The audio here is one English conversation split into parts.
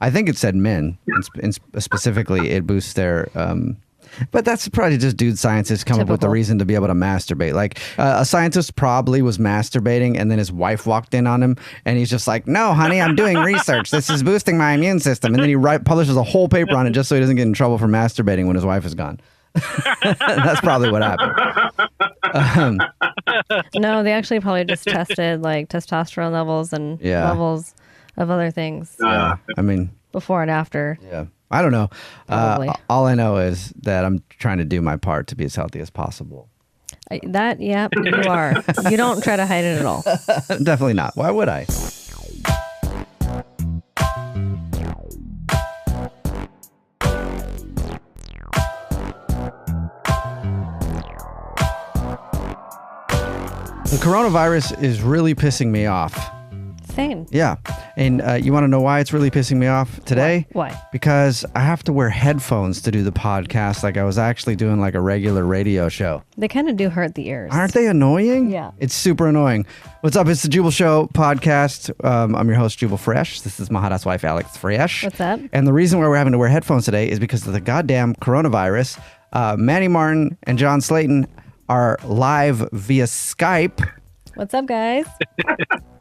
I think it said men, and specifically it boosts their... but that's probably just dude scientists come up with a reason to be able to masturbate. Like a scientist probably was masturbating and then his wife walked in on him and he's just like, no, honey, I'm doing research. This is boosting my immune system. And then he publishes a whole paper on it just so he doesn't get in trouble for masturbating when his wife is gone. That's probably what happened. No, they actually probably just tested like testosterone levels and levels of other things. I mean, before and after. Yeah. I don't know. All I know is that I'm trying to do my part to be as healthy as possible. You are. You don't try to hide it at all. Definitely not. Why would I? The coronavirus is really pissing me off. Same. Yeah. And you want to know why it's really pissing me off today? Why? Because I have to wear headphones to do the podcast like I was actually doing like a regular radio show. They kind of do hurt the ears. Aren't they annoying? Yeah. It's super annoying. What's up? It's the Jubal Show podcast. I'm your host, Jubal Fresh. This is my hot ass wife, Alex Fresh. What's up? And the reason why we're having to wear headphones today is because of the goddamn coronavirus. Manny Martin and John Slayton are live via Skype. What's up, guys?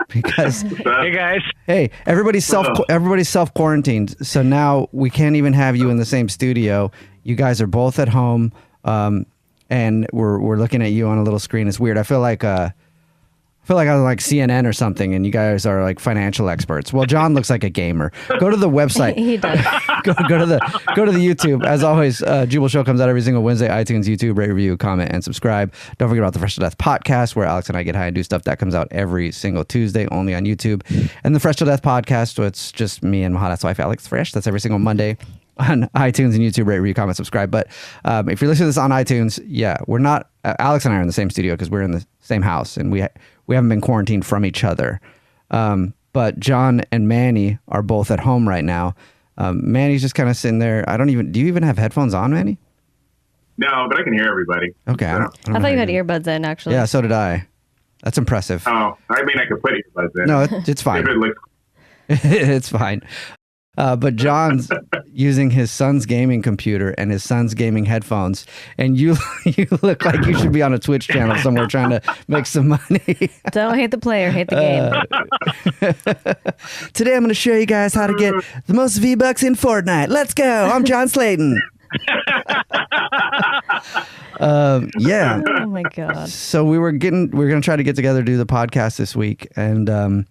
Because hey guys, hey, everybody's self quarantined, so now we can't even have you in the same studio. You guys are both at home, and we're looking at you on a little screen. It's weird. I feel like I was like CNN or something, and you guys are like financial experts. Well, John looks like a gamer. Go to the website. He does. go to the YouTube. As always, Jubal Show comes out every single Wednesday. iTunes, YouTube, rate, review, comment, and subscribe. Don't forget about the Fresh to Death podcast, where Alex and I get high and do stuff. That comes out every single Tuesday, only on YouTube. And the Fresh to Death podcast, so it's just me and my hot ass wife, Alex Fresh. That's every single Monday on iTunes and YouTube, rate, review, comment, subscribe. But if you're listening to this on iTunes, yeah, we're not. Alex and I are in the same studio because we're in the same house, and we haven't been quarantined from each other. But John and Manny are both at home right now. Manny's just kind of sitting there. Do you even have headphones on, Manny? No, but I can hear everybody. Okay. So. I thought you had earbuds in, actually. Yeah, so did I. That's impressive. Oh, I mean, I could put earbuds in. No, it's fine. It's fine. But John's using his son's gaming computer and his son's gaming headphones, and you look like you should be on a Twitch channel somewhere trying to make some money. Don't hate the player, hate the game. Today I'm going to show you guys how to get the most V-Bucks in Fortnite. Let's go. I'm John Slayton. Yeah. Oh my God. So we were going to try to get together to do the podcast this week, and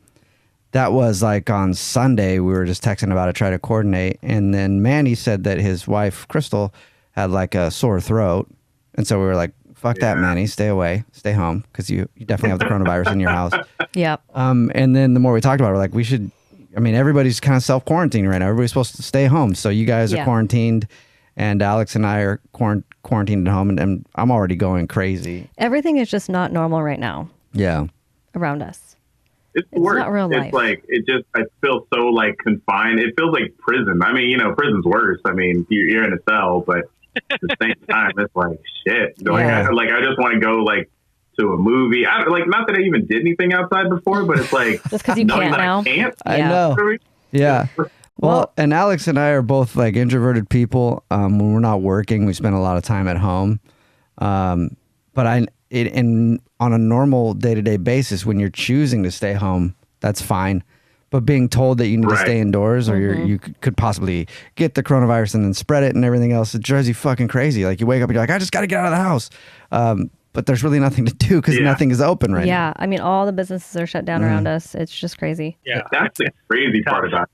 that was like on Sunday. We were just texting about it, try to coordinate. And then Manny said that his wife, Crystal, had like a sore throat. And so we were like, fuck that, Manny. Stay away. Stay home. Because you definitely have the coronavirus in your house. Yep. And then the more we talked about it, we're like, everybody's kind of self-quarantining right now. Everybody's supposed to stay home. So you guys are quarantined. And Alex and I are quarantined at home. And I'm already going crazy. Everything is just not normal right now. Yeah. Around us. It's worse. Not real life. It's like, I feel so like confined. It feels like prison. I mean, prison's worse. I mean, you're in a cell, but at the same time, it's like shit. I just want to go like to a movie. Not that I even did anything outside before, but it's like just because you can't now. I know. Yeah. Well, and Alex and I are both like introverted people. When we're not working, we spend a lot of time at home. But on a normal day-to-day basis, when you're choosing to stay home, that's fine. But being told that you need to stay indoors or you could possibly get the coronavirus and then spread it and everything else, it drives you fucking crazy. Like you wake up and you're like, I just got to get out of the house. But there's really nothing to do because nothing is open right now. Yeah, I mean, all the businesses are shut down around us. It's just crazy. Yeah, that's the crazy part about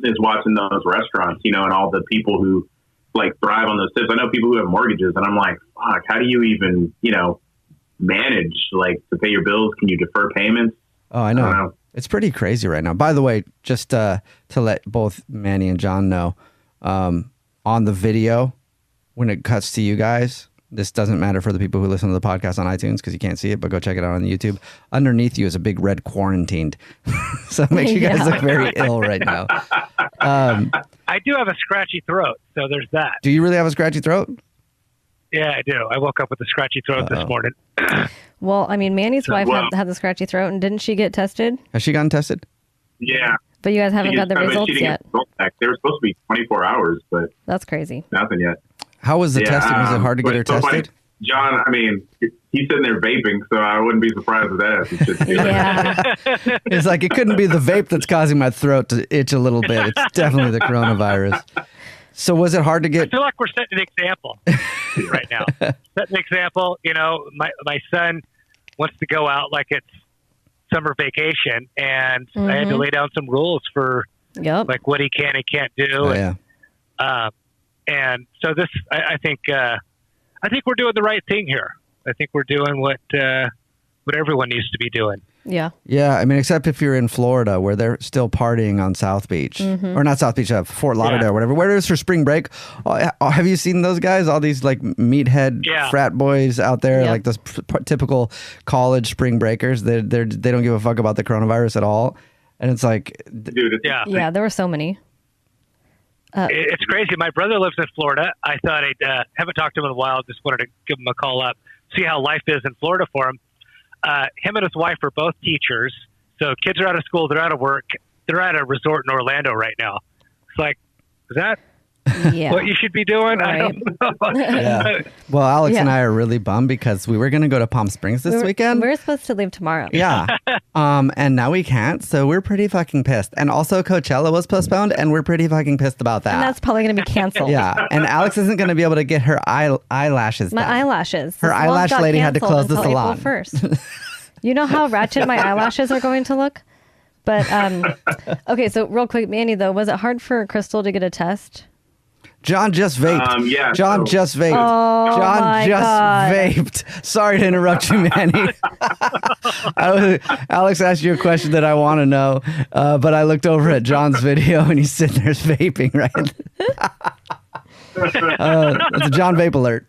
it, is watching those restaurants, and all the people who like thrive on those tips. I know people who have mortgages, and I'm like, fuck, how do you even, manage like to pay your bills? Can you defer payments? Oh, I know. It's pretty crazy right now. By the way, just to let both Manny and John know, on the video, when it cuts to you guys, this doesn't matter for the people who listen to the podcast on iTunes because you can't see it, but go check it out on YouTube. Underneath you is a big red quarantined. So it makes you guys look very ill right now. I do have a scratchy throat, so there's that. Do you really have a scratchy throat? Yeah, I do. I woke up with a scratchy throat this morning. Well, I mean, Manny's wife had the scratchy throat, and didn't she get tested? Has she gotten tested? Yeah. But you guys haven't got the results yet. They were supposed to be 24 hours, but that's crazy. Nothing yet. How was the testing? Was it hard to get her tested? John, I mean, he's sitting there vaping, so I wouldn't be surprised with that. Yeah. It's like, it couldn't be the vape that's causing my throat to itch a little bit. It's definitely the coronavirus. So was it hard to get? I feel like we're setting an example right now. Setting an example. You know, my son wants to go out like it's summer vacation, and I had to lay down some rules for like what he can and can't do. Oh, and so this, I think we're doing the right thing here. I think we're doing what everyone needs to be doing. Yeah. Yeah. I mean, except if you're in Florida where they're still partying on South Beach or not South Beach, Fort Lauderdale or whatever. Where it is for spring break. Have you seen those guys? All these like meathead frat boys out there, like those typical college spring breakers. They don't give a fuck about the coronavirus at all. And it's like, dude, yeah, there were so many. It's crazy. My brother lives in Florida. I thought haven't talked to him in a while. Just wanted to give him a call up, see how life is in Florida for him. Him and his wife are both teachers. So kids are out of school. They're out of work. They're at a resort in Orlando right now. It's like, is that what you should be doing? Right. I don't know. Yeah. Well, Alex and I are really bummed because we were going to go to Palm Springs this weekend. We were supposed to leave tomorrow. Yeah. And now we can't. So we're pretty fucking pissed. And also Coachella was postponed and we're pretty fucking pissed about that. And that's probably going to be canceled. Yeah. And Alex isn't going to be able to get her eyelashes done. My eyelashes. Her eyelash lady had to close the salon. April 1st. You know how ratchet my eyelashes are going to look? But, okay, so real quick, Manny, though, was it hard for Crystal to get a test? John just vaped. Yeah. John just vaped. Oh, John just vaped. Sorry to interrupt you, Manny. Alex asked you a question that I want to know, but I looked over at John's video and he's sitting there vaping, right? It's a John vape alert.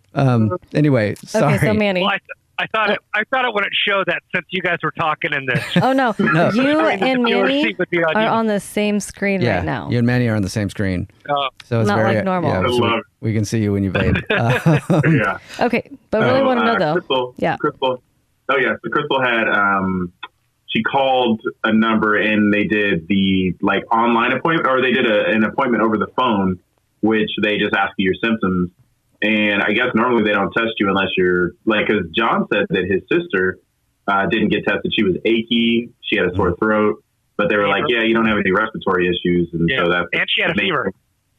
Anyway, sorry. Okay, so Manny. Well, I thought it wouldn't show that since you guys were talking in this. Oh no, you and Manny are on the same screen right now. You and Manny are on the same screen. So it's not very like normal. Yeah, so we can see you when you vape. Yeah. Okay, but really want to know though. Crystal. Oh yeah. So Crystal had she called a number and they did the like online appointment, or they did an appointment over the phone, which they just ask you your symptoms. And I guess normally they don't test you unless you're like, because John said that his sister didn't get tested. She was achy. She had a sore throat, but they were like, yeah, you don't have any respiratory issues. And so that's, and she had a fever.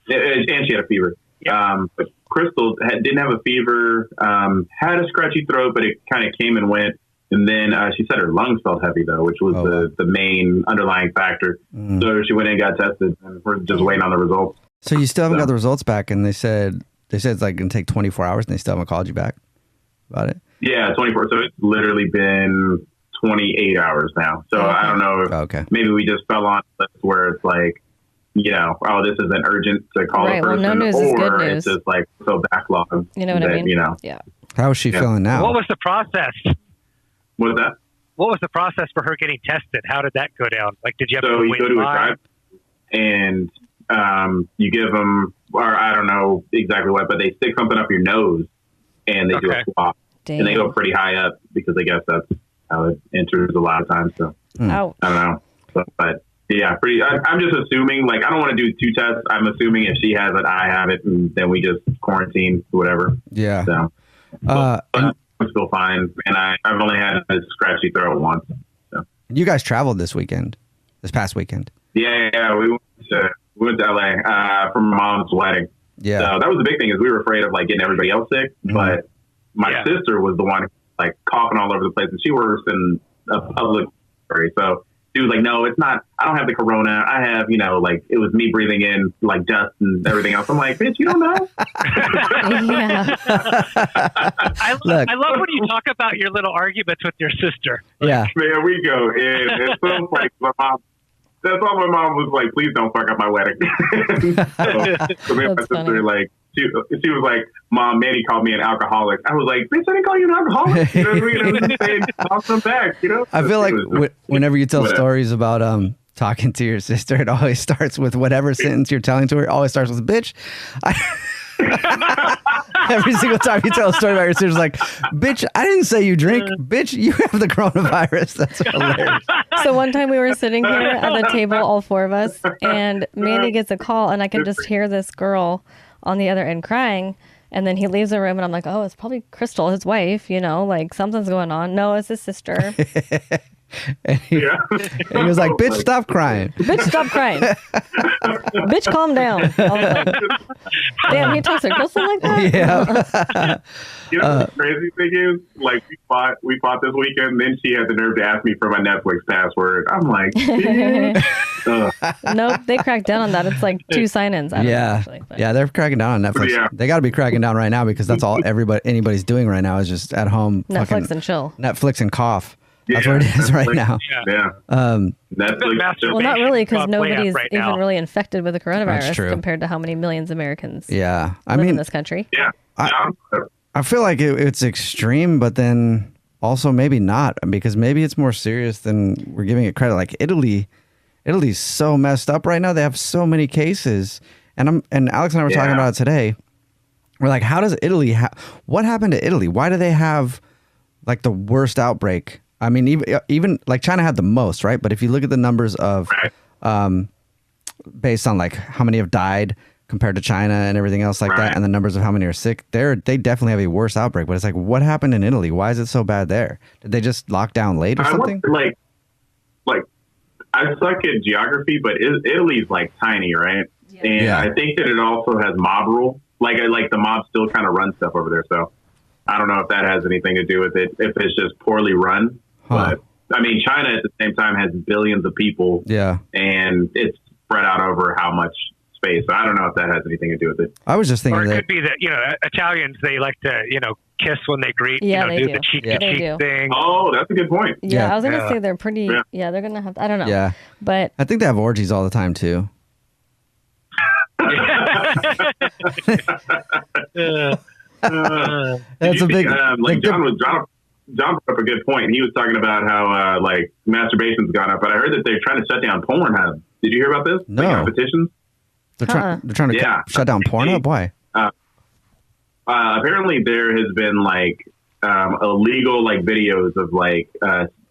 And she had a fever. Yeah. But Crystal didn't have a fever, had a scratchy throat, but it kind of came and went. And then she said her lungs felt heavy, though, which was the main underlying factor. So she went in and got tested, and we're just waiting on the results. So you still haven't got the results back, and they said it's like going to take 24 hours, and they still haven't called you back about it? Yeah, 24. So it's literally been 28 hours now. So I don't know if maybe we just fell on this where it's like, you know, oh, this isn't urgent to call a person, well, no news is good news. It's just like so backlogged. You know what I mean? You know. Yeah. How is she feeling now? What was the process? What was that? What was the process for her getting tested? How did that go down? Like, did you have to you wait go to a line? drive and you give them, or I don't know exactly what, but they stick something up your nose and they do a swab. Damn. And they go pretty high up because I guess that's how it enters a lot of times. So I don't know. But yeah, I'm just assuming, like, I don't want to do 2 tests. I'm assuming if she has it, I have it, and then we just quarantine, whatever. Yeah. So but I'm still fine. And I've only had a scratchy throat once. So. You guys traveled this past weekend. Yeah. We went to LA for my mom's wedding. Yeah. So that was the big thing, is we were afraid of like getting everybody else sick. But my sister was the one like coughing all over the place, and she works in a public area. So she was like, no, it's not, I don't have the corona. I have, you know, like it was me breathing in like dust and everything else. I'm like, bitch, you don't know. I love when you talk about your little arguments with your sister. Yeah. Man, we go in. It's so like my mom. That's all my mom was like, please don't fuck up my wedding. so me and my sister, like, she was like, Mom, Manny called me an alcoholic. I was like, bitch, I didn't call you an alcoholic. You know what I mean? I'm saying, I'll come back, you know? I feel like whenever you tell stories about talking to your sister, it always starts with whatever sentence you're telling to her. It always starts with, bitch. Every single time you tell a story about your sister's like, bitch, I didn't say you drink. Bitch, you have the coronavirus. That's hilarious. So one time we were sitting here at the table, all four of us, and Manny gets a call, and I can just hear this girl on the other end crying. And then he leaves the room, and I'm like, oh, it's probably Crystal, his wife, like something's going on. No, it's his sister. And he was like, bitch, stop crying. Bitch, stop crying. Bitch, calm down. I was like, damn, he talks to Crystal like that? Yeah. The crazy thing is, like, we fought this weekend, and then she had the nerve to ask me for my Netflix password. I'm like, nope, they cracked down on that. It's like 2 sign-ins. Yeah, they're cracking down on Netflix. Yeah. They got to be cracking down right now because that's all anybody's doing right now is just at home. Netflix and chill. Netflix and cough. That's where it is right now. Yeah. Netflix. Well, not really, because nobody's right even now. really infected with the That's coronavirus true. compared to how many millions of Americans Yeah. live in this country. Yeah. I feel like it's extreme, but then also maybe not, because maybe it's more serious than we're giving it credit. Like Italy's so messed up right now. They have so many cases, and Alex and I were talking about it today. We're like, how does Italy? What happened to Italy? Why do they have like the worst outbreak? I mean, even like China had the most, right? But if you look at the numbers of, based on like how many have died compared to China and everything else like that, and the numbers of how many are sick, they definitely have a worse outbreak. But it's like, what happened in Italy? Why is it so bad there? Did they just lock down late or something? Like I suck at geography, but Italy's like tiny, right? Yeah. And I think that it also has mob rule. Like the mob still kind of runs stuff over there. So I don't know if that has anything to do with it. If it's just poorly run. But I mean, China at the same time has billions of people. Yeah. And it's spread out over how much space. So I don't know if that has anything to do with it. I was just thinking or it could be that, Italians, they like to, kiss when they greet, they do do. the cheek-to-cheek thing. Oh, that's a good point. Yeah, I was going to say they're pretty, they're going to have, I don't know. Yeah. But I think they have orgies all the time too. That's a big, John brought up a good point. He was talking about how masturbation's gone up, but I heard that they're trying to shut down Pornhub. Did you hear about this? No. The competitions? They're trying to shut down Pornhub? Why? Apparently there has been illegal videos of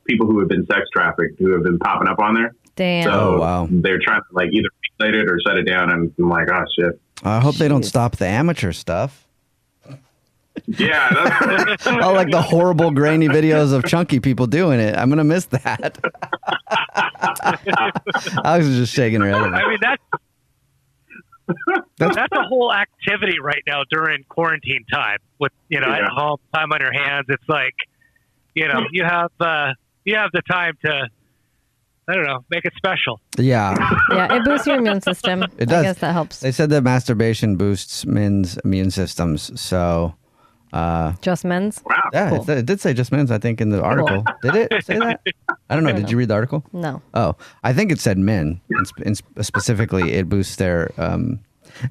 people who have been sex trafficked who have been popping up on there. Damn. So they're trying to either regulate it or shut it down, and I'm like, oh shit. I hope they don't stop the amateur stuff. Yeah. That's like the horrible grainy videos of chunky people doing it. I'm going to miss that. Alex is just shaking her head. I mean, that's a whole activity right now during quarantine time with, at home, time on your hands. It's like, you have the time to, I don't know, make it special. Yeah. Yeah, it boosts your immune system. It does. I guess that helps. They said that masturbation boosts men's immune systems. So, just men's? wow. yeah, Cool. it did say just men's, I think, in the article. Did it say that? I don't know. Did you read the article? No. Oh, I think it said men. And specifically, it boosts their.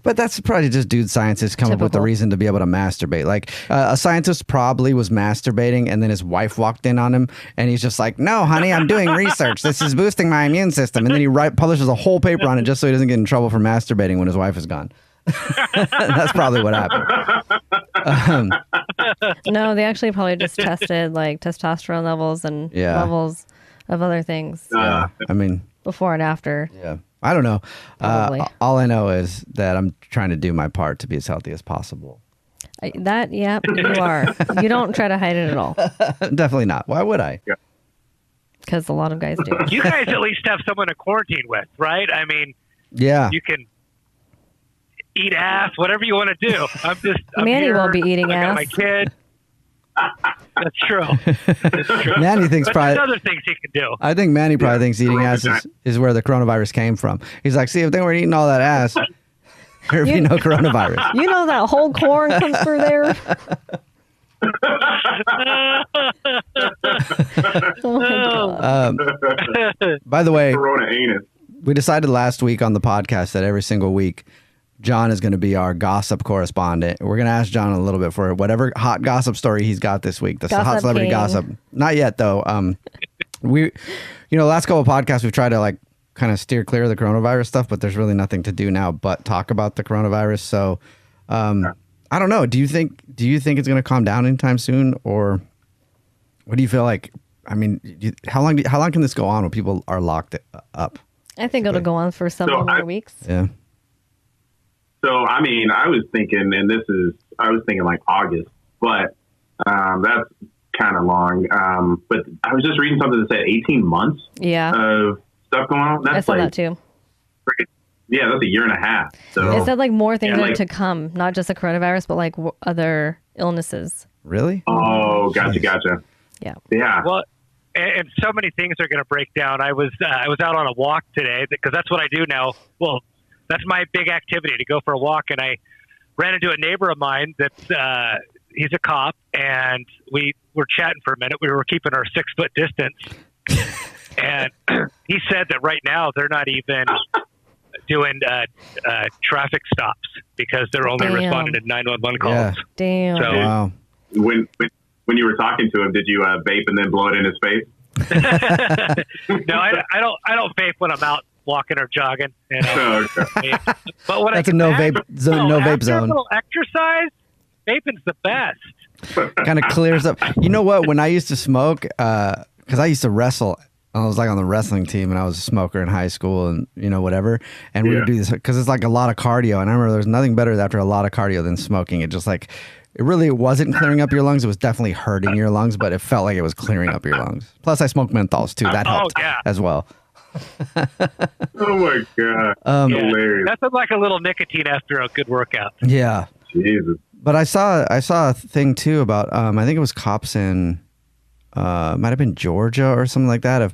But that's probably just dude scientists come up with a reason to be able to masturbate. Like a scientist probably was masturbating, and then his wife walked in on him, and he's just like, "No, honey, I'm doing research. This is boosting my immune system." And then he publishes a whole paper on it just so he doesn't get in trouble for masturbating when his wife is gone. That's probably what happened. No, they actually probably just tested testosterone levels and levels of other things. I mean, before and after. Yeah. I don't know. All I know is that I'm trying to do my part to be as healthy as possible. You are. You don't try to hide it at all. Definitely not. Why would I? Because a lot of guys do. You guys at least have someone to quarantine with, right? I mean, you can eat ass, whatever you want to do. Manny won't be eating ass. My kid. That's true. Manny thinks there's other things he can do. I think Manny probably thinks eating ass is where the coronavirus came from. He's like, see, if they were eating all that ass, there'd be no coronavirus. You know that whole corn comes through there? Oh my God. By the way, Corona anus. We decided last week on the podcast that every single week John is going to be our gossip correspondent. We're going to ask John a little bit for whatever hot gossip story he's got this week. The hot celebrity gossip. Not yet, though. The last couple of podcasts we've tried to kind of steer clear of the coronavirus stuff, but there's really nothing to do now but talk about the coronavirus. So I don't know. Do you think it's going to calm down anytime soon, or what do you feel like? I mean, how long can this go on when people are locked up? I think it'll go on for several more weeks. Yeah. So, I mean, I was thinking like August, but that's kind of long. But I was just reading something that said 18 months of stuff going on. That's I saw that too. Yeah, that's a year and a half. So it said like more things are to come, not just the coronavirus, but like other illnesses. Really? Oh, gotcha. Yeah. Well, and so many things are going to break down. I was out on a walk today because that's what I do now. Well, that's my big activity, to go for a walk. And I ran into a neighbor of mine that's he's a cop, and we were chatting for a minute. We were keeping our 6-foot distance, and he said that right now they're not even doing traffic stops because they're only responding to 911 calls. Yeah. Damn. So, wow. When you were talking to him, did you vape and then blow it in his face? No, I don't vape when I'm out walking or jogging. You know? Okay. But when That's a no vape zone. No vape zone. A little exercise, vaping's the best. Kind of clears up. You know what? When I used to smoke, because I used to wrestle. I was like on the wrestling team, and I was a smoker in high school, and whatever. And we would do this because it's like a lot of cardio. And I remember there's nothing better after a lot of cardio than smoking. It just like, it really wasn't clearing up your lungs. It was definitely hurting your lungs, but it felt like it was clearing up your lungs. Plus, I smoked menthols too. That helped as well. Oh my God! Hilarious. That's like a little nicotine after a good workout. Yeah. Jesus. But I saw a thing too about I think it was cops in might have been Georgia or something like that.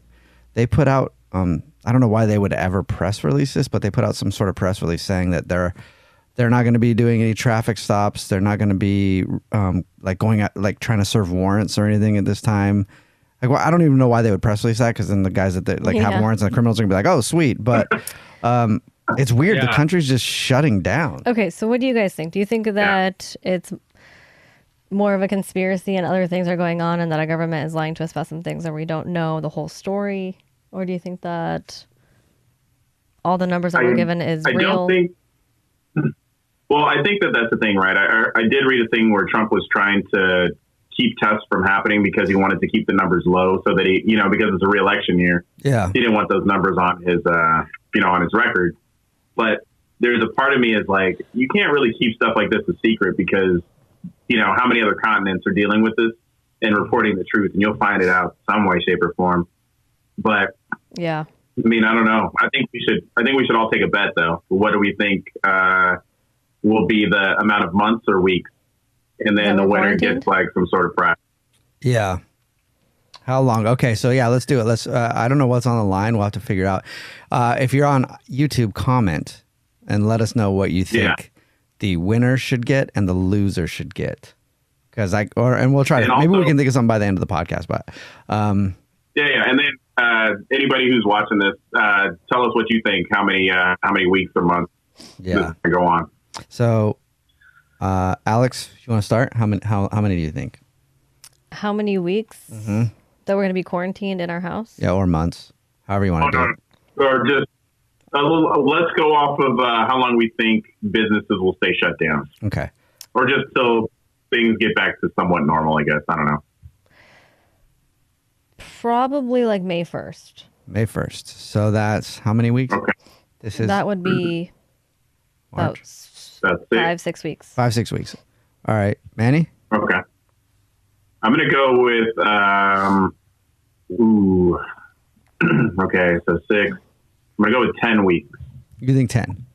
They put out I don't know why they would ever press release this, but they put out some sort of press release saying that they're not going to be doing any traffic stops. They're not going to be like going out, like trying to serve warrants or anything at this time. Like, well, I don't even know why they would press release that, because then the guys that have warrants and the criminals are gonna be like, oh, sweet. But it's weird. The country's just shutting down. Okay, so what do you guys think? Do you think that it's more of a conspiracy and other things are going on, and that our government is lying to us about some things, and we don't know the whole story? Or do you think that all the numbers that we're given is real? Well, I think that's the thing, right? I did read a thing where Trump was trying to keep tests from happening because he wanted to keep the numbers low, so that he, because it's a re-election year. Yeah, he didn't want those numbers on his, on his record. But there's a part of me is like, you can't really keep stuff like this a secret, because how many other continents are dealing with this and reporting the truth, and you'll find it out some way, shape, or form. But yeah, I mean, I don't know. I think we should all take a bet, though. What do we think will be the amount of months or weeks? And then the winner gets like some sort of prize. Yeah. How long? Okay, so yeah, let's do it. Let's. I don't know what's on the line. We'll have to figure out. If you're on YouTube, comment and let us know what you think the winner should get and the loser should get. Because and we'll try to. Maybe we can think of something by the end of the podcast. But and then anybody who's watching this, tell us what you think. How many weeks or months? Yeah, go on. So. Alex, if you want to start, how many do you think? How many weeks that we're going to be quarantined in our house? Yeah, or months, however you want to do it. Or just let's go off of how long we think businesses will stay shut down. Okay. Or just till things get back to somewhat normal, I guess. I don't know. Probably like May 1st. May 1st. So that's how many weeks? Okay. That would be about 5-6 weeks. 5-6 weeks. All right. Manny? Okay. I'm going to go with, okay, so 6. I'm going to go with 10 weeks. You think 10?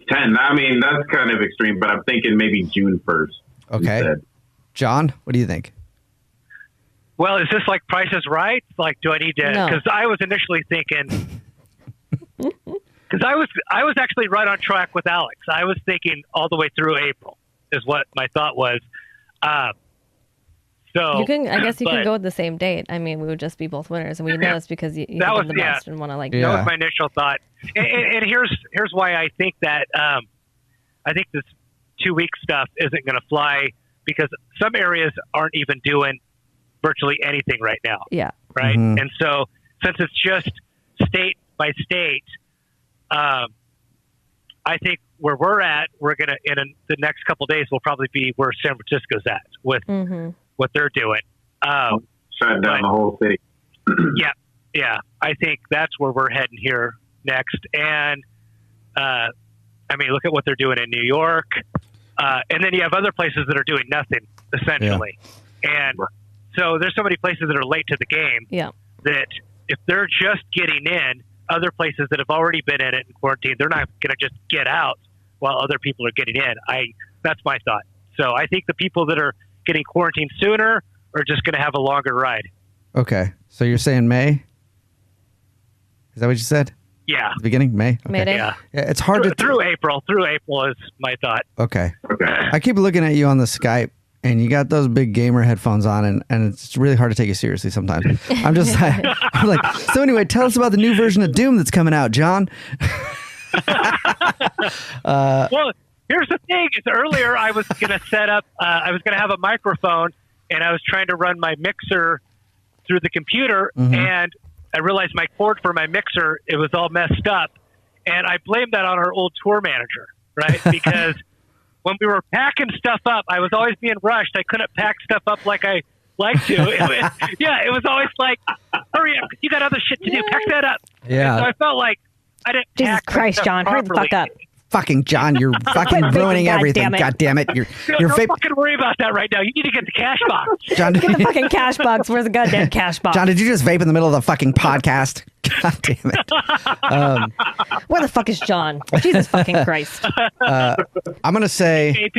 10. I mean, that's kind of extreme, but I'm thinking maybe June 1st. Okay. Instead. John, what do you think? Well, is this like Price is Right? Like, do I need to? Because I was initially thinking... Because I was actually right on track with Alex. I was thinking all the way through April is what my thought was. So you can, I guess, you can go with the same date. I mean, we would just be both winners, and we know it's because you did the best and want to like. That was my initial thought, and here's why I think that I think this 2-week stuff isn't going to fly, because some areas aren't even doing virtually anything right now. Yeah. Right, and so since it's just state by state. I think where we're at, we're gonna the next couple of days will probably be where San Francisco's at with what they're doing. Shutting down the whole city. Yeah. I think that's where we're heading here next. And I mean, look at what they're doing in New York, and then you have other places that are doing nothing essentially. Yeah. And so there's so many places that are late to the game. Yeah. That if they're just getting in, other places that have already been in it in quarantine, they're not going to just get out while other people are getting in. That's my thought. So I think the people that are getting quarantined sooner are just going to have a longer ride. Okay. So you're saying May? Is that what you said? Yeah. The beginning? May? Okay. Mayday. Yeah. It's hard through April. Through April is my thought. Okay. I keep looking at you on the Skype, and you got those big gamer headphones on, and it's really hard to take you seriously sometimes. I'm just like, so anyway, tell us about the new version of Doom that's coming out, John. Well, here's the thing. Is earlier I was going to set up, I was going to have a microphone, and I was trying to run my mixer through the computer, and I realized my cord for my mixer, it was all messed up. And I blamed that on our old tour manager, right? Because when we were packing stuff up, I was always being rushed. I couldn't pack stuff up like I like to. It was always like, hurry up, you got other shit to do. Pack that up. Yeah. And so I felt like I didn't Jesus pack Christ, John, hurry the fuck up. Fucking John, you're fucking ruining everything. God damn it. You're don't fucking worry about that right now. You need to get the cash box. John, Get the fucking cash box. Where's the goddamn cash box? John, did you just vape in the middle of the fucking podcast? God damn it. Where the fuck is John? Jesus fucking Christ. I'm gonna say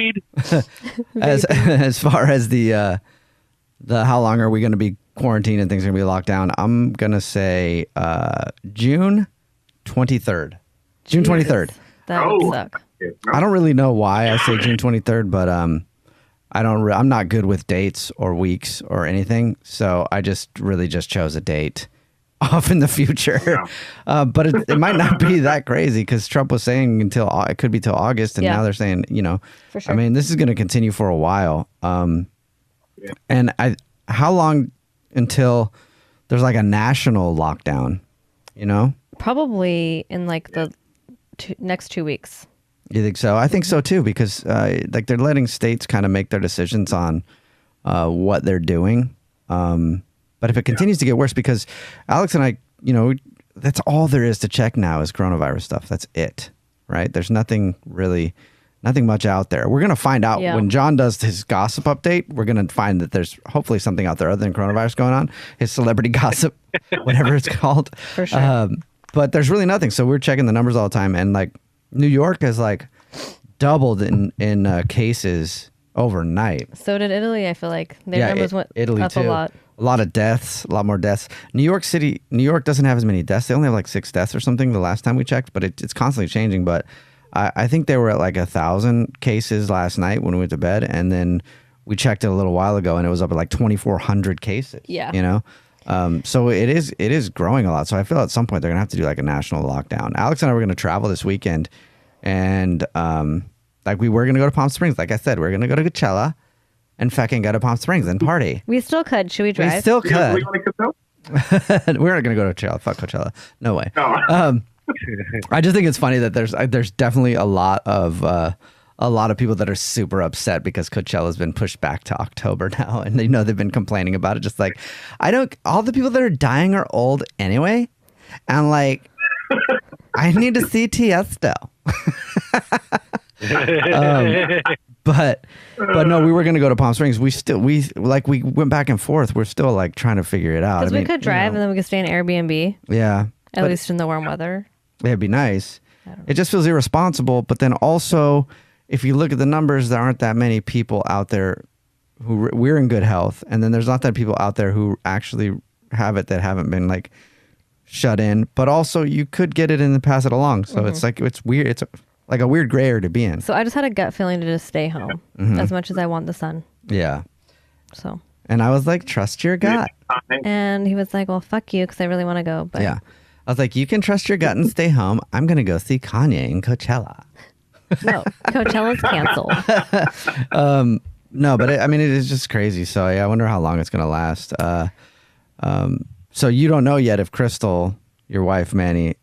as far as the how long are we gonna be quarantined and things are gonna be locked down, I'm gonna say June 23rd. June 23rd. That would suck. I don't really know why I say June 23rd, but I'm not good with dates or weeks or anything, so I just chose a date off in the future. But it might not be that crazy because Trump was saying it could be till August, and now they're saying, For sure. I mean, this is going to continue for a while. And how long until there's like a national lockdown? Probably in like the next 2 weeks. You think so? I think so too, because they're letting states kind of make their decisions on what they're doing. But if it continues to get worse, because Alex and I, that's all there is to check now is coronavirus stuff. That's it, right? There's nothing much out there. We're going to find out when John does his gossip update. We're going to find that there's hopefully something out there other than coronavirus going on. His celebrity gossip, whatever it's called. For sure. But there's really nothing. So we're checking the numbers all the time. And like New York has like doubled in cases overnight. So did Italy, I feel like. Their numbers went Italy up too. a lot. A lot of deaths, a lot more deaths. New York doesn't have as many deaths. They only have like 6 deaths or something the last time we checked, but it's constantly changing. But I think they were at like 1,000 cases last night when we went to bed. And then we checked it a little while ago and it was up at like 2,400 cases. Yeah. So it is growing a lot. So I feel at some point they're going to have to do like a national lockdown. Alex and I were going to travel this weekend and like we were going to go to Palm Springs. Like I said, we're going to go to Coachella and fucking go to Palm Springs and party. We still could. Should we drive? We still could. Coachella? We're not going to go to Coachella. Fuck Coachella. No way. No. I just think it's funny that there's definitely a lot of people that are super upset because Coachella's been pushed back to October now, and they've been complaining about it. Just like all the people that are dying are old anyway, and like I need to see Tiesto. But no, we were gonna go to Palm Springs. We went back and forth. We're still like trying to figure it out. Because we could drive and then we could stay in Airbnb. Yeah, At least in the warm weather. It'd be nice. It just feels irresponsible. But then also, if you look at the numbers, there aren't that many people out there we're in good health, and then there's not that people out there who actually have it that haven't been like shut in. But also, you could get it and then pass it along. So it's like it's weird. It's like a weird gray area to be in. So I just had a gut feeling to just stay home as much as I want the sun. Yeah. So. And I was like, trust your gut. And he was like, well, fuck you, because I really want to go. But yeah. I was like, you can trust your gut and stay home. I'm going to go see Kanye in Coachella. No, Coachella's canceled. No, but it is just crazy. So yeah, I wonder how long it's going to last. So you don't know yet if Crystal, your wife, Manny,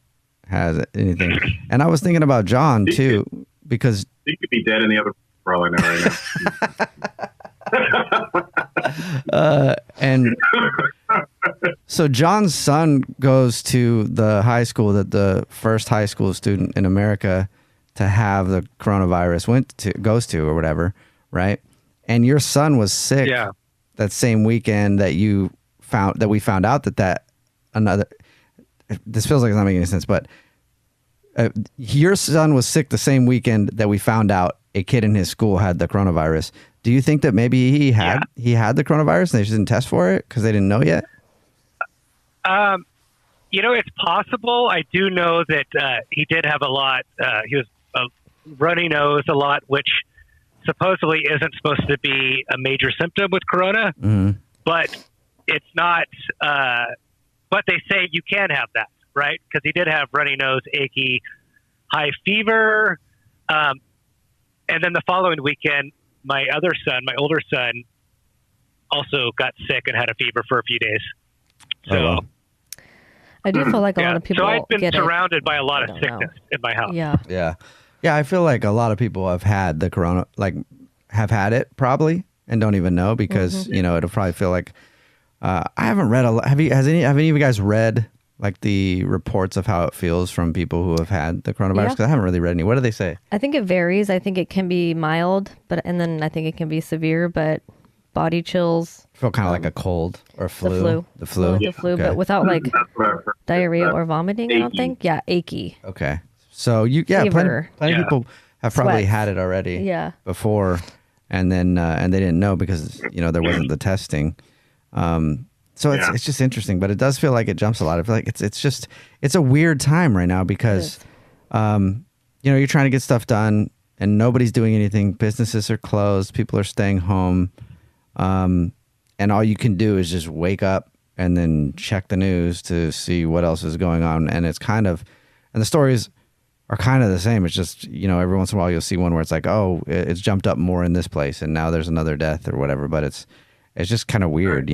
has anything. And I was thinking about John too, because he could be dead in the other for all I know right now. And so John's son goes to the high school that the first high school student in America to have the coronavirus goes to or whatever, right? And your son was sick that same weekend that we found out that another. This feels like it's not making any sense, but your son was sick the same weekend that we found out a kid in his school had the coronavirus. Do you think that maybe he had the coronavirus and they just didn't test for it because they didn't know yet? It's possible. I do know that he did have a lot. He was a runny nose a lot, which supposedly isn't supposed to be a major symptom with corona, but it's not. But they say you can have that, right? Because he did have runny nose, achy, high fever. And then the following weekend, my older son, also got sick and had a fever for a few days. So I do feel like a lot of people. So I've been surrounded by a lot of sickness in my house. Yeah. I feel like a lot of people have had the corona, like have had it probably, and don't even know because it'll probably feel like. I haven't read a lot. Have any of you guys read like the reports of how it feels from people who have had the coronavirus? Because I haven't really read any. What do they say? I think it varies. I think it can be mild, and then I think it can be severe, but body chills. Feel kind of like a cold or flu. The flu. The flu, but without like diarrhea or vomiting, I don't think. Yeah, achy. Okay. So plenty of people have probably had it already before, and then and they didn't know because there wasn't the testing. So it's just interesting, but it does feel like it jumps a lot. I feel like it's a weird time right now because, you're trying to get stuff done and nobody's doing anything. Businesses are closed. People are staying home. And all you can do is just wake up and then check the news to see what else is going on. And and the stories are kind of the same. It's just, every once in a while you'll see one where it's like, oh, it's jumped up more in this place and now there's another death or whatever, but it's just kind of weird,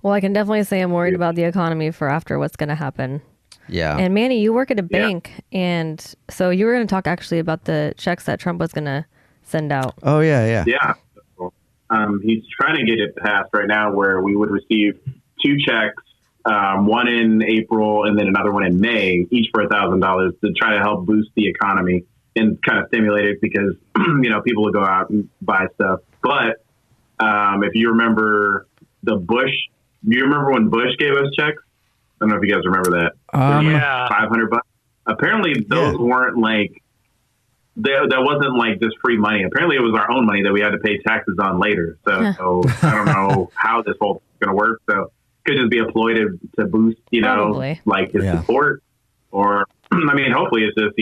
Well, I can definitely say I'm worried about the economy for after what's going to happen. Yeah. And Manny, you work at a bank, and so you were going to talk actually about the checks that Trump was going to send out. Oh, yeah. Yeah. He's trying to get it passed right now where we would receive 2 checks, one in April and then another one in May, each for $1,000 to try to help boost the economy and kind of stimulate it because, people will go out and buy stuff. But if you remember do you remember when Bush gave us checks? I don't know if you guys remember that. $500. Apparently those weren't like, that wasn't like just free money. Apparently it was our own money that we had to pay taxes on later. So I don't know how this whole thing's going to work. So it could just be a ploy to boost, like his support or, hopefully it's just,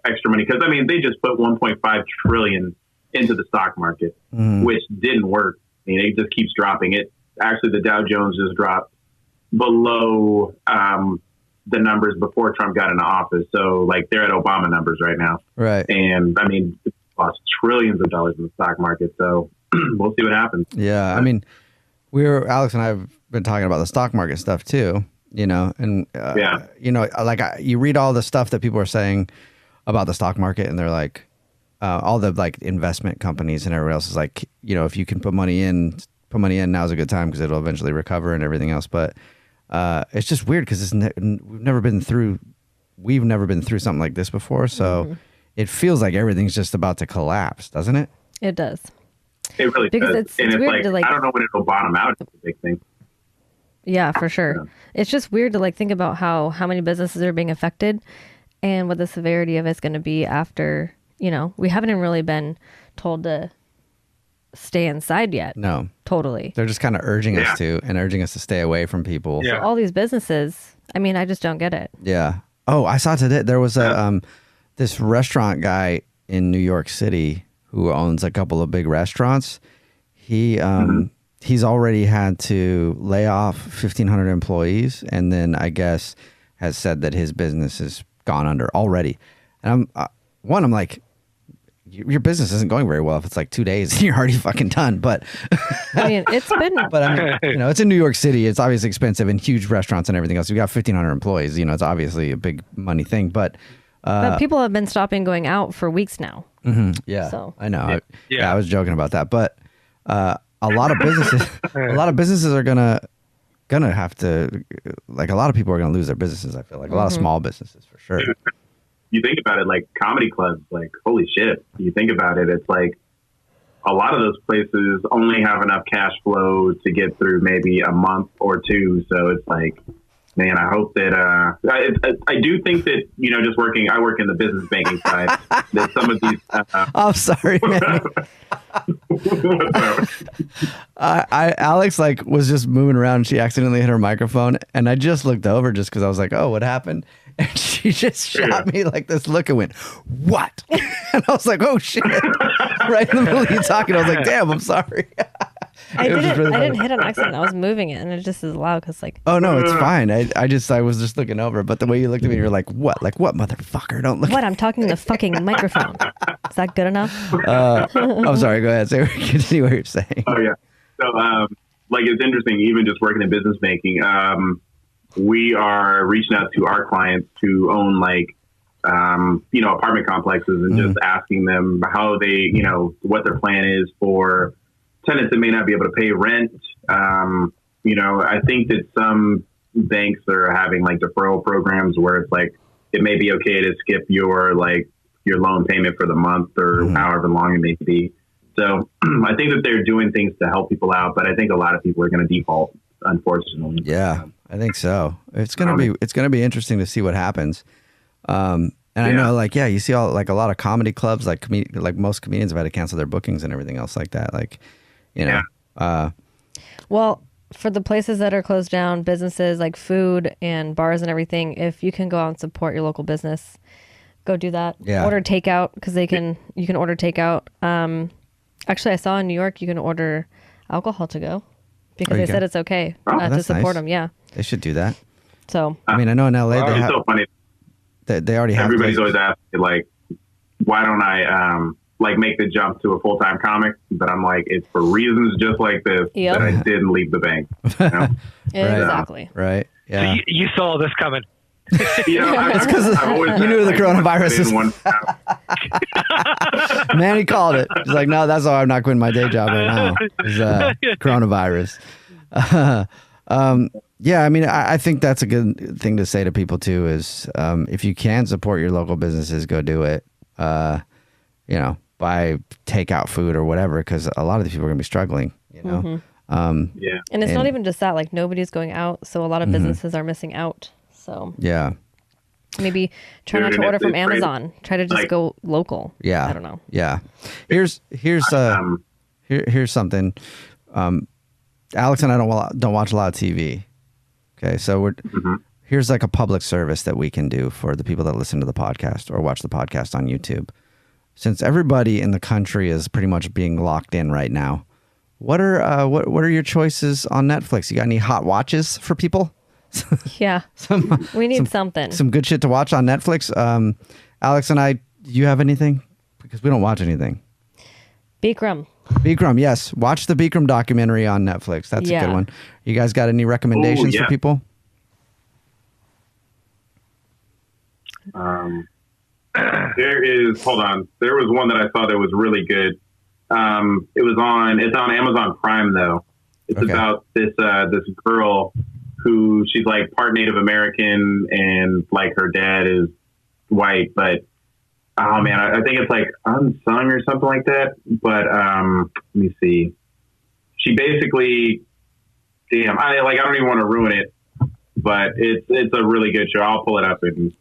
extra money. Cause they just put 1.5 trillion into the stock market, which didn't work. It just keeps dropping it. Actually, the Dow Jones just dropped below the numbers before Trump got into office. So, like, they're at Obama numbers right now. Right. And, it lost trillions of dollars in the stock market. So, we'll see what happens. Yeah. Alex and I have been talking about the stock market stuff, too, and, you read all the stuff that people are saying about the stock market, and they're like, all the like investment companies and everyone else is like, if you can put money in, now's a good time because it'll eventually recover and everything else. But it's just weird because we've never been through something like this before. So it feels like everything's just about to collapse, doesn't it? It does. It really because does. It's weird like, I don't know when it'll bottom out. It's a big thing. Yeah, for sure. Yeah. It's just weird to like think about how many businesses are being affected and what the severity of it's going to be after. We haven't really been told to stay inside yet. No. Totally. They're just kind of urging us to stay away from people. Yeah. So all these businesses, I just don't get it. Yeah. Oh, I saw today there was this restaurant guy in New York City who owns a couple of big restaurants. He's already had to lay off 1,500 employees and then I guess has said that his business has gone under already. And I'm like, your business isn't going very well if it's like 2 days and you're already fucking done. But I mean, it's been. but I mean, you know, it's in New York City. It's obviously expensive and huge restaurants and everything else. We got 1,500 employees. You know, it's obviously a big money thing. But people have been stopping going out for weeks now. yeah, So. I know. Yeah, I was joking about that. But a lot of businesses are gonna have to, like, a lot of people are gonna lose their businesses. I feel like a lot of small businesses for sure. You think about it, like comedy clubs, like, holy shit. You think about it, it's like a lot of those places only have enough cash flow to get through maybe a month or two. So it's like, man, I hope that, I do think that, you know, I work in the business banking side, that some of these, I'm sorry, man. Alex like was just moving around and she accidentally hit her microphone and I just looked over just because I was like, oh, what happened? And she just shot me like this look and went, what? And I was like, oh shit. Right in the middle of you talking, I was like, damn, I'm sorry. I didn't hit an accident. I was moving it, and it just is loud because, like. Oh no, it's fine. I was just looking over, but the way you looked at me, you're like, what? Like what, motherfucker? Don't look. What? I'm talking to the fucking microphone. Is that good enough? I'm sorry. Go ahead. Continue what you're saying. Oh yeah. So, like, it's interesting. Even just working in business banking, we are reaching out to our clients who own, like, you know, apartment complexes and just asking them how they, you know, what their plan is for tenants that may not be able to pay rent. You know, I think that some banks are having like deferral programs where it's like, it may be okay to skip your loan payment for the month or however long it may be. So I think that they're doing things to help people out, but I think a lot of people are going to default, unfortunately. Yeah, I think so. It's going to be interesting to see what happens. And I know, like, yeah, you see a lot of comedy clubs, like most comedians have had to cancel their bookings and everything else like that. Like, you know, well, for the places that are closed down, businesses like food and bars and everything, if you can go out and support your local business, go do that. Yeah. Order takeout because you can order takeout. Actually, I saw in New York you can order alcohol to go because they said it's okay to support them. Yeah, they should do that. So I mean, I know in LA they have. So funny. They already have. Everybody's always asking, like, why don't I like make the jump to a full-time comic? But I'm like, it's for reasons just like this that I didn't leave the bank. You know? Exactly. Right. Yeah. So you saw this coming. You know, it's because you knew the coronavirus is. Manny called it. He's like, no, that's why I'm not quitting my day job right now. Is coronavirus. Yeah, I mean, I think that's a good thing to say to people too. Is if you can support your local businesses, go do it. You know, buy takeout food or whatever, because a lot of these people are gonna be struggling. You know. Yeah. And it's not even just that. Like, nobody's going out, so a lot of businesses are missing out. So yeah. Maybe try not to order from Amazon. Try to just go local. Yeah. I don't know. Yeah. Here's something. Alex and I don't watch a lot of TV. Okay, so here's like a public service that we can do for the people that listen to the podcast or watch the podcast on YouTube. Since everybody in the country is pretty much being locked in right now, what are your choices on Netflix? You got any hot watches for people? Yeah, we need something. Some good shit to watch on Netflix. Alex and I, do you have anything? Because we don't watch anything. Bikram, yes. Watch the Bikram documentary on Netflix. That's a good one. You guys got any recommendations for people? Hold on. There was one that I thought that was really good. It's on Amazon Prime though. It's about this girl who she's like part Native American and like her dad is white, but oh man, I think it's like Unsung or something like that. But let me see. She basically, I don't even want to ruin it, but it's a really good show. I'll pull it up and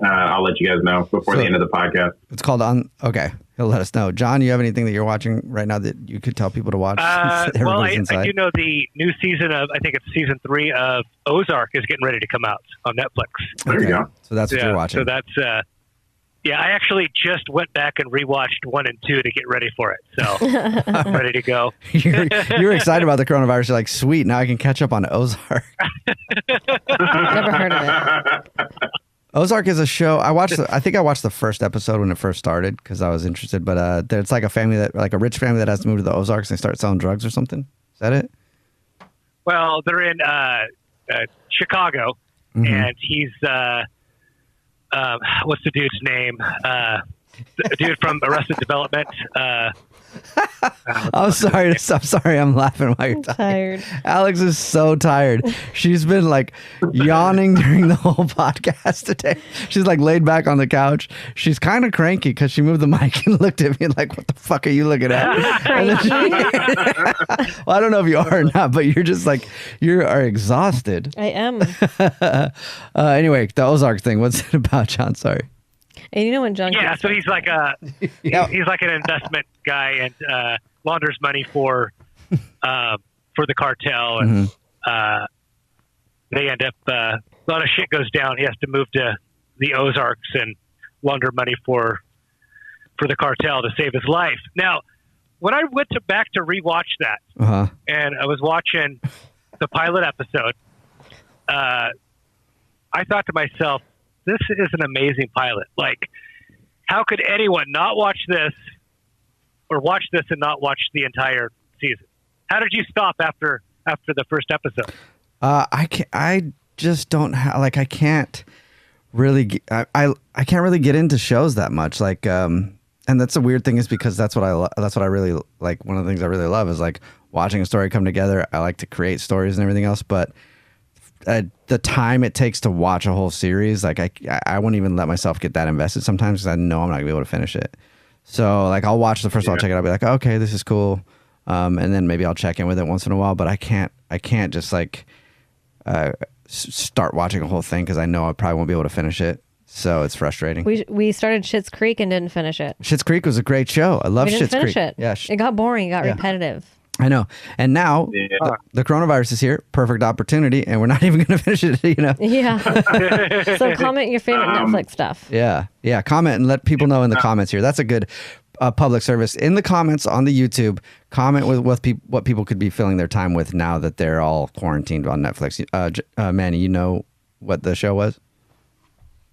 I'll let you guys know before the end of the podcast. It's called Okay, he'll let us know. John, you have anything that you're watching right now that you could tell people to watch? Well, I do know the new season of, I think it's season 3 of Ozark is getting ready to come out on Netflix. There you go. So that's what you're watching. So that's, I actually just went back and rewatched 1 and 2 to get ready for it. So I'm ready to go. You're excited about the coronavirus. You're like, sweet, now I can catch up on Ozark. Never heard of it. Ozark is a show. I think I watched the first episode when it first started because I was interested. But it's like a family like a rich family that has to move to the Ozarks and they start selling drugs or something. Is that it? Well, they're in Chicago, and he's what's the dude's name? The dude from Arrested Development. I'm sorry. I'm laughing while you're tired. Alex is so tired. She's been like yawning during the whole podcast today. She's like laid back on the couch. She's kind of cranky because she moved the mic and looked at me like, "What the fuck are you looking at?" Well, I don't know if you are or not, but you're just like you are exhausted. I am. Anyway, the Ozark thing. What's it about, John? Sorry. And you know when John? Yeah, so he's like he's like an investment guy and launders money for the cartel, and they end up a lot of shit goes down. He has to move to the Ozarks and launder money for the cartel to save his life. Now, when I went back to rewatch that, and I was watching the pilot episode, I thought to myself, this is an amazing pilot. Like, how could anyone not watch this or watch this and not watch the entire season? How did you stop after the first episode? I just don't have, like, I can't really, I can't really get into shows that much. Like, and that's the weird thing is because that's what I really like. One of the things I really love is like watching a story come together. I like to create stories and everything else, but the time it takes to watch a whole series, like I won't even let myself get that invested sometimes because I know I'm not gonna be able to finish it. So like I'll watch the first one, I'll check it out, I'll be like, okay, this is cool, and then maybe I'll check in with it once in a while. But I can't just like start watching a whole thing because I know I probably won't be able to finish it. So it's frustrating. We started Schitt's Creek and didn't finish it. Schitt's Creek was a great show. I love Schitt's Creek. We didn't finish it. Yeah, it got boring. It got repetitive. I know. And now the coronavirus is here. Perfect opportunity. And we're not even going to finish it, you know? Yeah. So comment your favorite Netflix stuff. Yeah. Yeah. Comment and let people know in the comments here. That's a good public service. In the comments on the YouTube, comment with what people could be filling their time with now that they're all quarantined on Netflix. Manny, you know what the show was?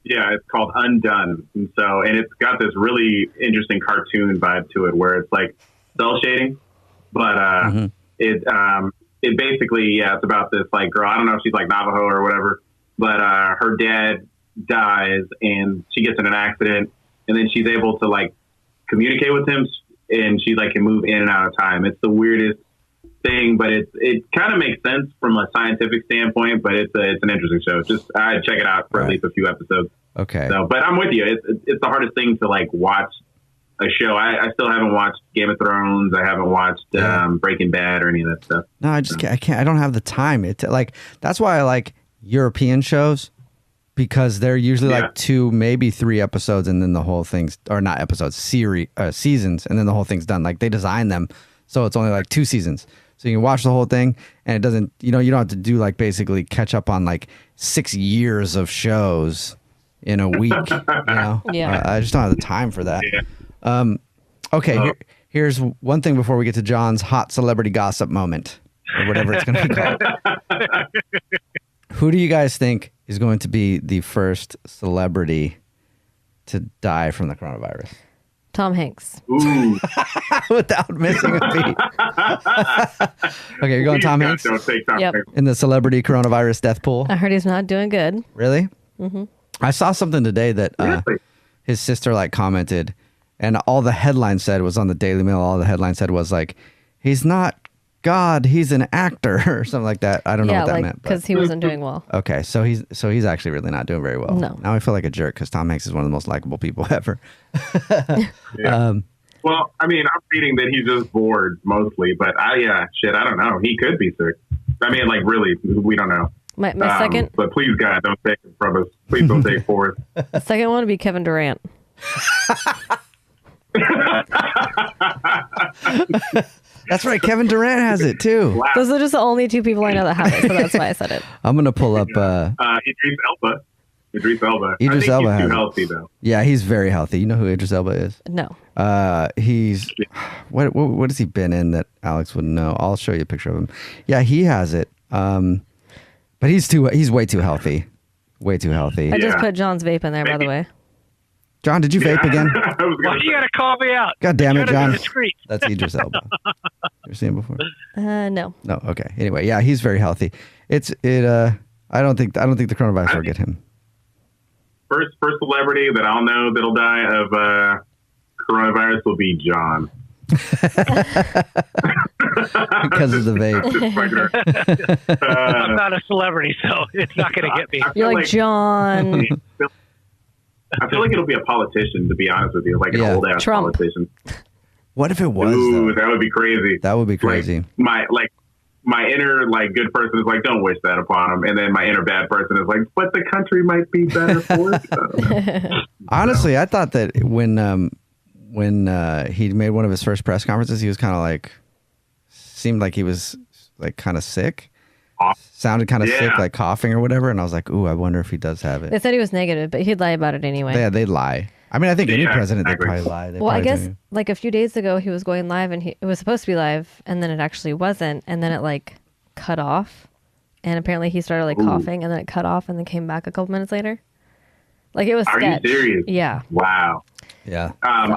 Yeah, it's called Undone. And it's got this really interesting cartoon vibe to it where it's like cell shading. But it basically, it's about this like girl. I don't know if she's like Navajo or whatever, but her dad dies and she gets in an accident, and then she's able to like communicate with him, and she like can move in and out of time. It's the weirdest thing, but it kind of makes sense from a scientific standpoint. But it's an interesting show. Just check it out for at least a few episodes. Okay. So, but I'm with you. It's the hardest thing to like watch a show. I still haven't watched Game of Thrones. I haven't watched Breaking Bad or any of that stuff. No, I can't. I don't have the time. That's why I like European shows, because they're usually like 2, maybe 3 episodes, and then the whole thing's, or not episodes, seasons, and then the whole thing's done. Like they design them so it's only like 2 seasons. So you can watch the whole thing, and it doesn't, you don't have to do like basically catch up on like 6 years of shows in a week. Yeah. I just don't have the time for that. Yeah. Okay, here's one thing before we get to John's hot celebrity gossip moment, or whatever it's going to be called. Who do you guys think is going to be the first celebrity to die from the coronavirus? Tom Hanks. Ooh. Without missing a beat. Okay, you're going Tom Hanks? Don't take Tom Hanks. In the celebrity coronavirus death pool? I heard he's not doing good. Really? Mm-hmm. I saw something today that his sister like commented, and all the headline said was on the Daily Mail. All the headline said was like, he's not God, he's an actor or something like that. I don't know what that meant. Because he wasn't doing well. Okay, so he's actually really not doing very well. No. Now I feel like a jerk because Tom Hanks is one of the most likable people ever. Well, I mean, I'm reading that he's just bored mostly, but I don't know. He could be sick. I mean, like really, we don't know. My second, but please, God, don't take it from us. Please don't take fourth. The second one would be Kevin Durant. That's right. Kevin Durant has it too. Wow. Those are just the only 2 people I know that have it, so that's why I said it. I'm gonna pull up. Idris Elba. Idris I think Elba he's has too healthy though. Yeah, he's very healthy. You know who Idris Elba is? No. He's what has he been in that Alex would know? I'll show you a picture of him. Yeah, he has it. But he's way too healthy Way too healthy. I just put John's vape in there, by the way. John, did you vape again? Why do you gotta call me out? God damn it, John. That's Idris Elba. You ever seen him before? No. No. Okay. Anyway, yeah, he's very healthy. I don't think the coronavirus will get him. First celebrity that I'll know that'll die of coronavirus will be John. Because of the vape. I'm not a celebrity, so it's not going to get me. You're like John. I feel like it'll be a politician, to be honest with you, like an old ass politician. What if it was? Ooh, that would be crazy. That would be crazy. My inner good person is like, don't wish that upon him, and then my inner bad person is like, but the country might be better for it. Honestly, I thought that when he made one of his first press conferences, he was kind of like, seemed like he was like kind of sick. Sounded kind of sick, like coughing or whatever. And I was like, ooh, I wonder if he does have it. They said he was negative, but he'd lie about it anyway. Yeah, they'd lie. I mean, I think any president, they'd probably lie. Well, I guess like a few days ago, he was going live and it was supposed to be live and then it actually wasn't. And then it like cut off. And apparently he started like coughing and then it cut off and then came back a couple minutes later. Like it was sketch. Are you serious? Yeah. Wow. Yeah.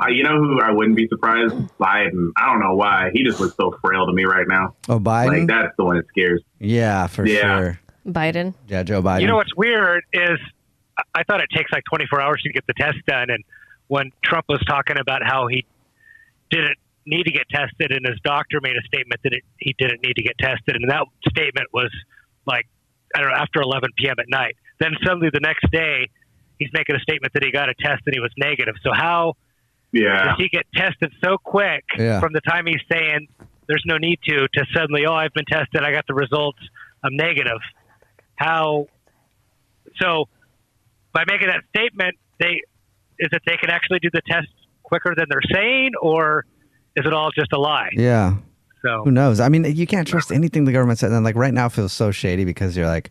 You know who I wouldn't be surprised? Biden. I don't know why. He just looks so frail to me right now. Oh, Biden? Like, that's the one that scares me. Yeah, for sure. Biden? Yeah, Joe Biden. You know what's weird is I thought it takes like 24 hours to get the test done. And when Trump was talking about how he didn't need to get tested and his doctor made a statement that he didn't need to get tested. And that statement was like, I don't know, after 11 p.m. at night. Then suddenly the next day, he's making a statement that he got a test and he was negative. So how does he get tested so quick from the time he's saying there's no need to suddenly, I've been tested, I got the results, I'm negative. How? So by making that statement, they can actually do the test quicker than they're saying, or is it all just a lie? Yeah. So who knows? I mean, you can't trust anything the government said. And like right now feels so shady because you're like,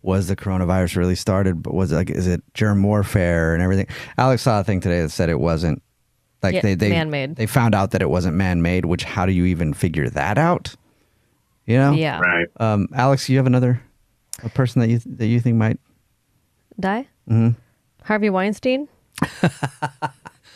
was the coronavirus really started? But was it like, is it germ warfare and everything? Alex saw a thing today that said it wasn't. Like they man-made. They found out that it wasn't man-made. Which how do you even figure that out? You know? Yeah. Right. Alex, you have a person that you think might die? Mm-hmm. Harvey Weinstein.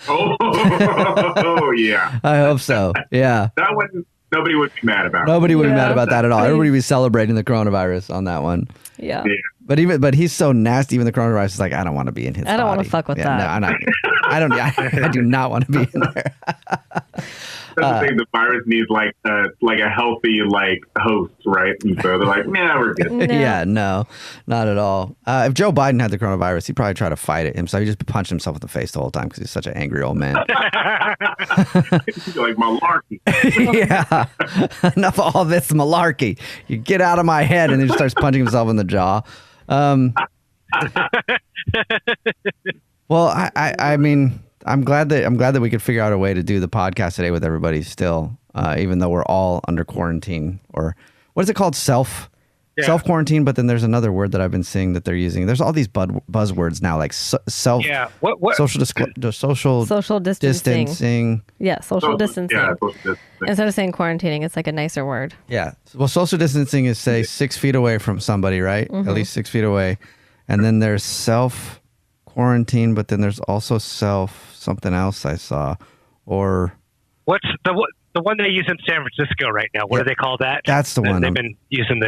Oh yeah. I hope so. Yeah. That one. Nobody would be mad about it. Nobody would be mad about that at all. Everybody would be celebrating the coronavirus on that one. Yeah. But he's so nasty. Even the coronavirus is like, I don't want to be in his body. I don't want to fuck with that. No, I do not want to be in there. That's the thing. The virus needs like a healthy host, right? And so they're like, nah, we're good. No. Yeah, no, not at all. If Joe Biden had the coronavirus, he'd probably try to fight it himself. He just punched himself in the face the whole time because he's such an angry old man. Like malarkey. Yeah, enough of all this malarkey. You get out of my head, and then he starts punching himself in the jaw. Well, I mean, I'm glad that we could figure out a way to do the podcast today with everybody still, even though we're all under quarantine, or what is it called? Self quarantine. But then there's another word that I've been seeing that they're using. There's all these buzzwords now, like self. Yeah. Social distancing. Yeah, social distancing. Yeah, social distancing. Instead of saying quarantining, it's like a nicer word. Yeah. Well, social distancing is say 6 feet away from somebody, right? Mm-hmm. At least 6 feet away, and then there's self quarantine, but then there's also self something else I saw, or what's the one they use in San Francisco right now? What do they call that? That's the one they've been using.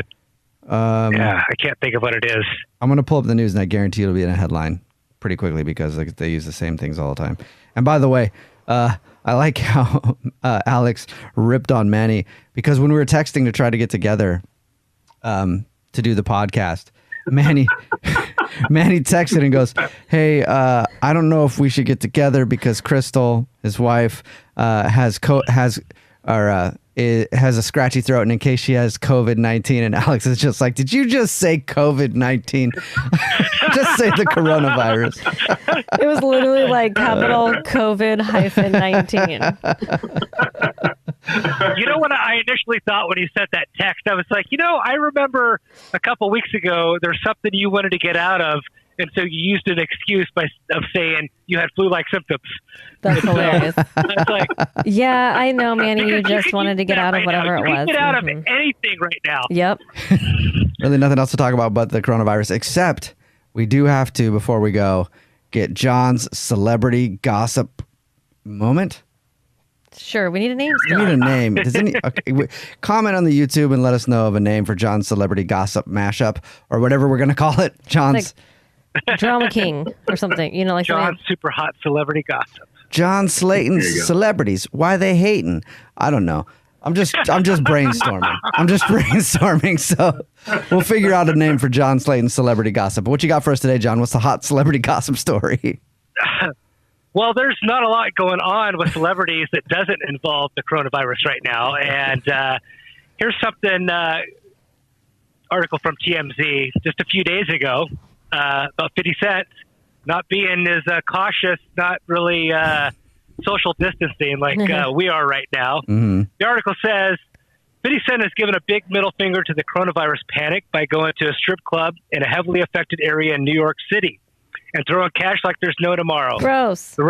I can't think of what it is. I'm gonna pull up the news and I guarantee it'll be in a headline pretty quickly because they use the same things all the time. And by the way, I like how Alex ripped on Manny because when we were texting to try to get together to do the podcast, Manny texted and goes, "Hey, I don't know if we should get together because Crystal, his wife, has a scratchy throat, and in case she has COVID-19." And Alex is just like, "Did you just say COVID-19? Just say the coronavirus." It was literally like capital COVID-19. You know what I initially thought when he sent that text? I was like, I remember a couple weeks ago there's something you wanted to get out of, and so you used an excuse of saying you had flu-like symptoms. That's hilarious. It's like, yeah, I know, Manny. You just wanted to get out of whatever it was. You can get out of anything right now. Yep. Really nothing else to talk about but the coronavirus, except we do have to, before we go, get John's celebrity gossip moment. Sure, we need a name We still. need a name. Comment on the YouTube and let us know of a name for John's celebrity gossip mashup or whatever we're going to call it. John's Drama King or something. You know, like John's super hot celebrity gossip. John Slayton's celebrities. Why they hating? I don't know. I'm just brainstorming. So we'll figure out a name for John Slayton's celebrity gossip. What you got for us today, John? What's the hot celebrity gossip story? Well, there's not a lot going on with celebrities that doesn't involve the coronavirus right now. And here's something, article from TMZ just a few days ago about 50 Cent not being as cautious, not really social distancing like we are right now. Mm-hmm. The article says 50 Cent has given a big middle finger to the coronavirus panic by going to a strip club in a heavily affected area in New York City and throwing cash like there's no tomorrow. Gross. The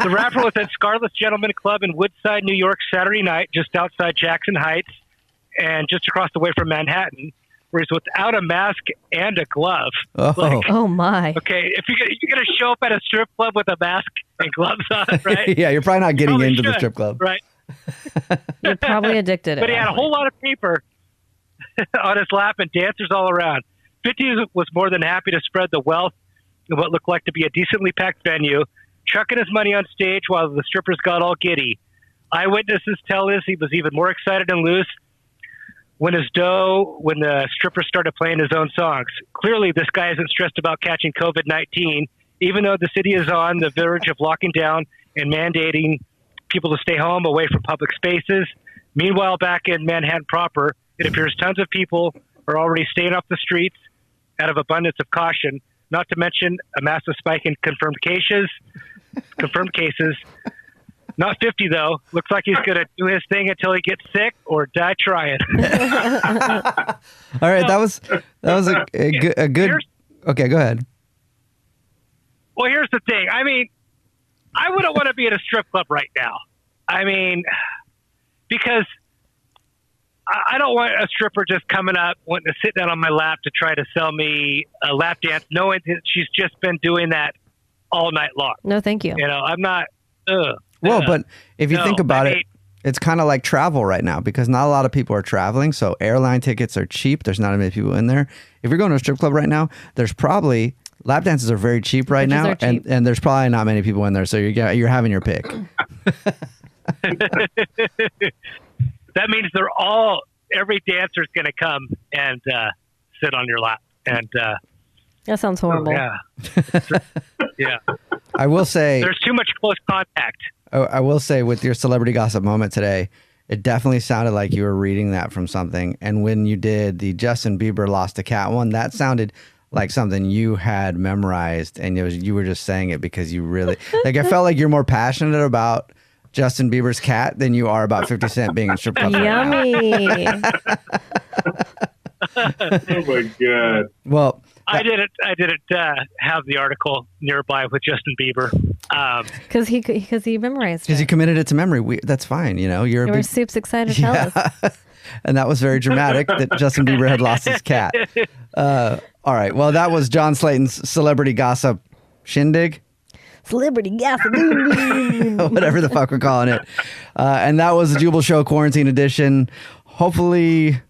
rapper was at Scarlett's Gentleman Club in Woodside, New York, Saturday night, just outside Jackson Heights and just across the way from Manhattan, where he's without a mask and a glove. Oh, Oh my. Okay, if you're going to show up at a strip club with a mask and gloves on, right? yeah, you're probably not getting Probably into the should, strip club. Right? You're probably addicted. But he had a whole lot of paper on his lap and dancers all around. 50 was more than happy to spread the wealth of what looked like to be a decently packed venue, chucking his money on stage while the strippers got all giddy. Eyewitnesses tell us he was even more excited and loose when the strippers started playing his own songs. Clearly, this guy isn't stressed about catching COVID-19, even though the city is on the verge of locking down and mandating people to stay home away from public spaces. Meanwhile, back in Manhattan proper, it appears tons of people are already staying off the streets out of abundance of caution, not to mention a massive spike in confirmed cases. Not 50, though. Looks like he's going to do his thing until he gets sick or die trying. All right, that was a good. Okay, go ahead. Well, here's the thing. I mean, I wouldn't want to be at a strip club right now. I mean, because I don't want a stripper just coming up, wanting to sit down on my lap to try to sell me a lap dance, knowing that she's just been doing that all night long. No, thank you. You know, I'm not. Well, but if you think about it, it's kind of like travel right now because not a lot of people are traveling. So airline tickets are cheap. There's not many people in there. If you're going to a strip club right now, there's probably lap dances are very cheap right now, and there's probably not many people in there. So you're having your pick. That means every dancer's going to come and sit on your lap. And That sounds horrible. yeah, yeah. I will say There's too much close contact. I will say with your celebrity gossip moment today, it definitely sounded like you were reading that from something. And when you did the Justin Bieber lost a cat one, that sounded like something you had memorized, and you were just saying it because you really like. I felt like you're more passionate about Justin Bieber's cat than you are about 50 Cent being in strip club. Yummy. Oh my god. Well, I didn't have the article nearby with Justin Bieber. Because he memorized because it. you committed it to memory, that's fine. You know, you're a You were big, Soup's excited to tell us. and that was very dramatic that Justin Bieber had lost his cat. All right, well, that was John Slayton's celebrity gossip shindig. Celebrity gossip. Whatever the fuck we're calling it. And that was the Jubal Show Quarantine Edition. Hopefully,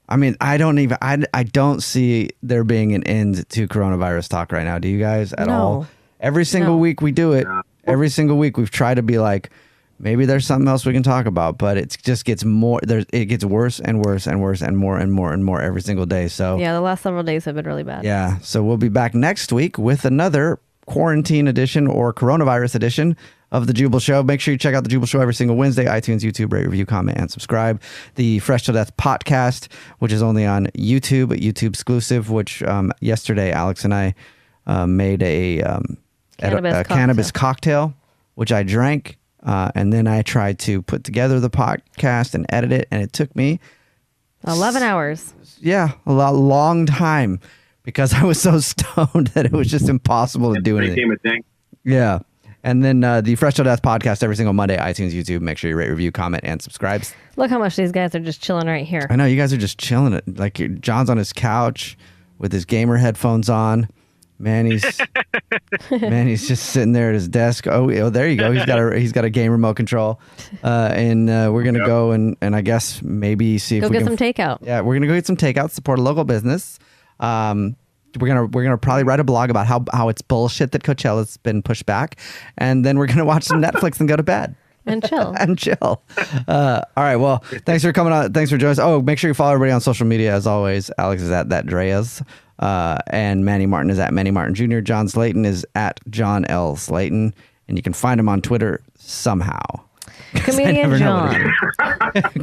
I mean, I don't see there being an end to coronavirus talk right now. Do you guys at all? Every single week we do it. Every single week we've tried to be like, maybe there's something else we can talk about, but it just gets more. It gets worse and worse and worse and more and more and more every single day. So Yeah, the last several days have been really bad. yeah, so we'll be back next week with another quarantine edition or coronavirus edition of the Jubal Show. Make sure you check out the Jubal Show every single Wednesday. iTunes, YouTube, rate, review, comment, and subscribe. The Fresh to Death podcast, which is only on YouTube, YouTube exclusive. Which yesterday Alex and I made a cannabis cocktail, which I drank, and then I tried to put together the podcast and edit it, and it took me 11 hours. Yeah, long time because I was so stoned that it was just impossible to do anything. Became a thing. Yeah. And then the Fresh to Death podcast every single Monday, iTunes, YouTube. Make sure you rate, review, comment, and subscribe. Look how much these guys are just chilling right here. I know, you guys are just chilling it. Like, John's on his couch with his gamer headphones on. Manny's just sitting there at his desk. Oh, there you go. He's got a game remote control. And we're gonna go and I guess maybe see if we get can some takeout. Yeah, we're gonna go get some takeout, support a local business. We're gonna probably write a blog about how it's bullshit that Coachella's been pushed back, and then we're gonna watch some Netflix and go to bed. And chill. All right. Well, thanks for coming on. Thanks for joining us. Oh, make sure you follow everybody on social media as always. Alex is at that Dreas. And Manny Martin is at Manny Martin Jr. John Slayton is at John L. Slayton. And you can find him on Twitter somehow. Comedian John.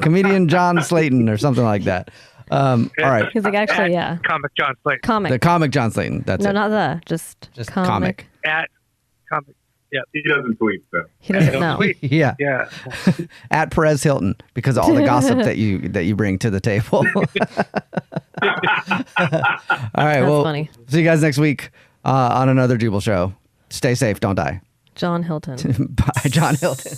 Comedian John Slayton or something like that. All right. He's like, actually, yeah. Comic John Slayton. Comic. The comic John Slayton. That's no, it. not the. Just comic. At comic. Yeah. He doesn't tweet though. He doesn't know. Yeah. Yeah. At Perez Hilton, because of all the gossip that you bring to the table. All right. That's well, funny. See you guys next week on another Jubal show. Stay safe. Don't die. John Hilton. Bye, John Hilton.